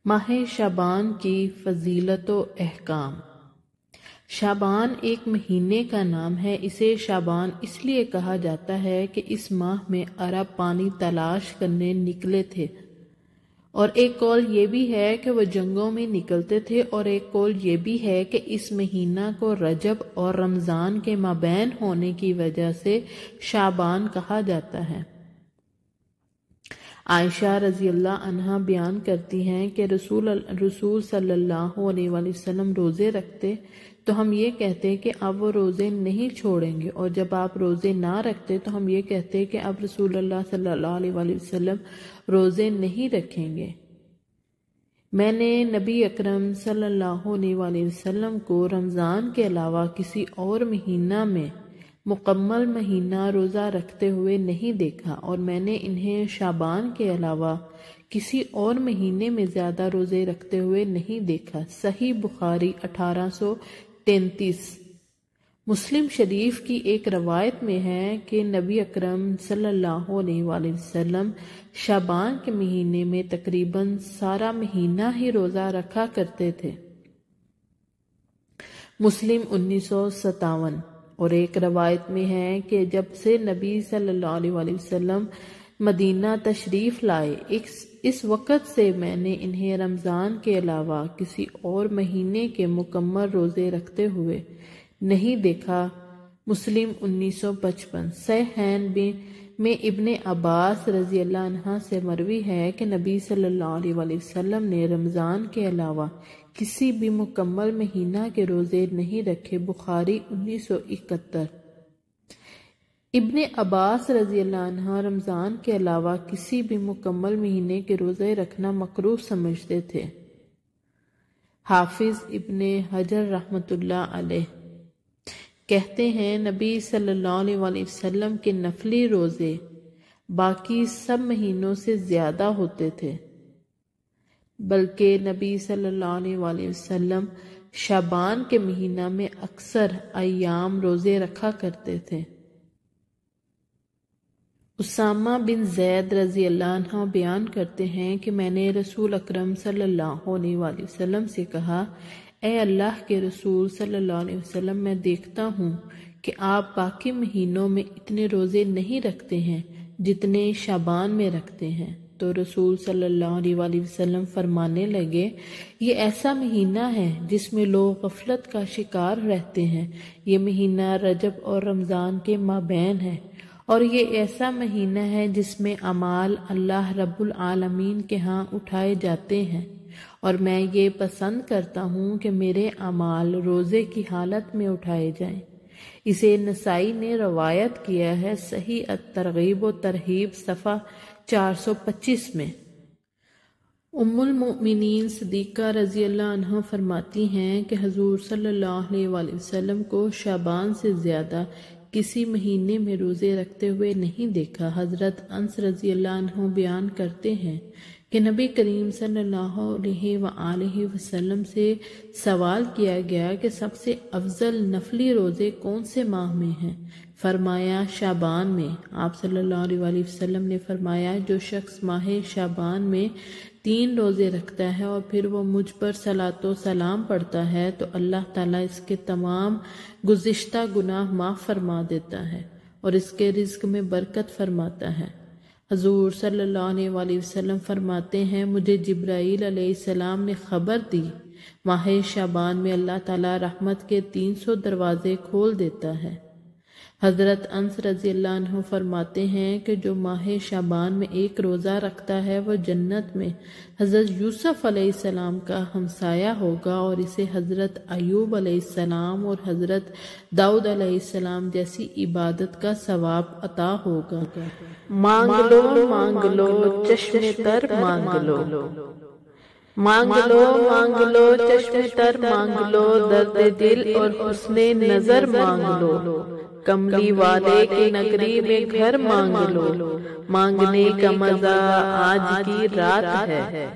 ماہ شعبان کی فضیلت و احکام۔ شعبان ایک مہینے کا نام ہے۔ اسے شعبان اس لیے کہا جاتا ہے کہ اس ماہ میں عرب پانی تلاش کرنے نکلے تھے، اور ایک قول یہ بھی ہے کہ وہ جنگوں میں نکلتے تھے، اور ایک قول یہ بھی ہے کہ اس مہینہ کو رجب اور رمضان کے مابین ہونے کی وجہ سے شعبان کہا جاتا ہے۔ عائشہ رضی اللہ عنہا بیان کرتی ہیں کہ رسول صلی اللہ علیہ وآلہ وسلم روزے رکھتے تو ہم یہ کہتے کہ اب وہ روزے نہیں چھوڑیں گے، اور جب آپ روزے نہ رکھتے تو ہم یہ کہتے کہ اب رسول اللہ صلی اللہ علیہ وآلہ وسلم روزے نہیں رکھیں گے۔ میں نے نبی اکرم صلی اللہ علیہ وآلہ وسلم کو رمضان کے علاوہ کسی اور مہینہ میں مکمل مہینہ روزہ رکھتے ہوئے نہیں دیکھا، اور میں نے انہیں شعبان کے علاوہ کسی اور مہینے میں زیادہ روزے رکھتے ہوئے نہیں دیکھا۔ صحیح بخاری 1833۔ مسلم شریف کی ایک روایت میں ہے کہ نبی اکرم صلی اللہ علیہ وآلہ وسلم شعبان کے مہینے میں تقریباً سارا مہینہ ہی روزہ رکھا کرتے تھے۔ مسلم 1957۔ اور ایک روایت میں ہے کہ جب سے نبی صلی اللہ علیہ وآلہ وسلم مدینہ تشریف لائے، اس وقت سے میں نے انہیں رمضان کے علاوہ کسی اور مہینے کے مکمل روزے رکھتے ہوئے نہیں دیکھا۔ مسلم 1955۔ صحیحین میں ابن عباس رضی اللہ عنہ سے مروی ہے کہ نبی صلی اللہ علیہ وآلہ وسلم نے رمضان کے علاوہ کسی بھی مکمل مہینہ کے روزے نہیں رکھے۔ بخاری 1971۔ ابن عباس رضی اللہ عنہ رمضان کے علاوہ کسی بھی مکمل مہینے کے روزے رکھنا مکروہ سمجھتے تھے۔ حافظ ابن حجر رحمۃ اللہ علیہ کہتے ہیں نبی صلی اللہ علیہ وآلہ وسلم کے نفلی روزے باقی سب مہینوں سے زیادہ ہوتے تھے، بلکہ نبی صلی اللہ علیہ وآلہ وسلم شعبان کے مہینہ میں اکثر ایام روزے رکھا کرتے تھے۔ اسامہ بن زید رضی اللہ عنہ بیان کرتے ہیں کہ میں نے رسول اکرم صلی اللہ علیہ وآلہ وسلم سے کہا، اے اللہ کے رسول صلی اللہ علیہ وسلم، میں دیکھتا ہوں کہ آپ باقی مہینوں میں اتنے روزے نہیں رکھتے ہیں جتنے شعبان میں رکھتے ہیں۔ تو رسول صلی اللہ علیہ وآلہ وسلم فرمانے لگے، یہ ایسا مہینہ ہے جس میں لوگ غفلت کا شکار رہتے ہیں، یہ مہینہ رجب اور رمضان کے مابین ہے، اور یہ ایسا مہینہ ہے جس میں اعمال اللہ رب العالمین کے ہاں اٹھائے جاتے ہیں، اور میں یہ پسند کرتا ہوں کہ میرے اعمال روزے کی حالت میں اٹھائے جائیں۔ اسے نسائی نے روایت کیا ہے، صحیح الترغیب و ترہیب صفحہ 425 میں۔ ام المؤمنین صدیقہ رضی اللہ عنہ فرماتی ہیں کہ حضور صلی اللہ علیہ وآلہ وسلم کو شعبان سے زیادہ کسی مہینے میں روزے رکھتے ہوئے نہیں دیکھا۔ حضرت انس رضی اللہ عنہ بیان کرتے ہیں کہ نبی کریم صلی اللہ علیہ وآلہ وسلم سے سوال کیا گیا کہ سب سے افضل نفلی روزے کون سے ماہ میں ہیں؟ فرمایا شعبان میں۔ آپ صلی اللہ علیہ وآلہ وسلم نے فرمایا، جو شخص ماہ شعبان میں 3 روزے رکھتا ہے اور پھر وہ مجھ پر صلاۃ و سلام پڑھتا ہے تو اللہ تعالیٰ اس کے تمام گزشتہ گناہ معاف فرما دیتا ہے اور اس کے رزق میں برکت فرماتا ہے۔ حضور صلی اللہ علیہ وآلہ وسلم فرماتے ہیں، مجھے جبرائیل علیہ السلام نے خبر دی، ماہ شعبان میں اللہ تعالیٰ رحمت کے 300 دروازے کھول دیتا ہے۔ حضرت انس رضی اللہ عنہ فرماتے ہیں کہ جو ماہ شعبان میں 1 روزہ رکھتا ہے وہ جنت میں حضرت یوسف علیہ السلام کا ہمسایہ ہوگا، اور اسے حضرت ایوب علیہ السلام اور حضرت داؤد علیہ السلام جیسی عبادت کا ثواب عطا ہوگا۔ مانگ لو مانگ لو چشم تر مانگ لو، مانگ لو مانگ لو چشم تر مانگ لو، درد دل اور حسن نظر مانگ لو، کملی والے کی نگری میں گھر مانگ لو، مانگنے کا مزہ آج کی رات ہے،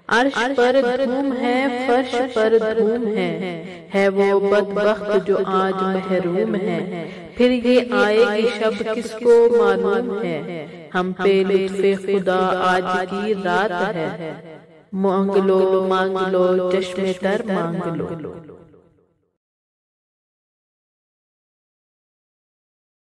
عرش پر دھوم ہے فرش پر دھوم ہے وہ بدبخت جو آج محروم ہے، پھر یہ آئے گی شب کس کو معلوم ہے، ہم پہ لطف خدا آج کی رات ہے۔ مانگ لو چشم تر مانگ لو۔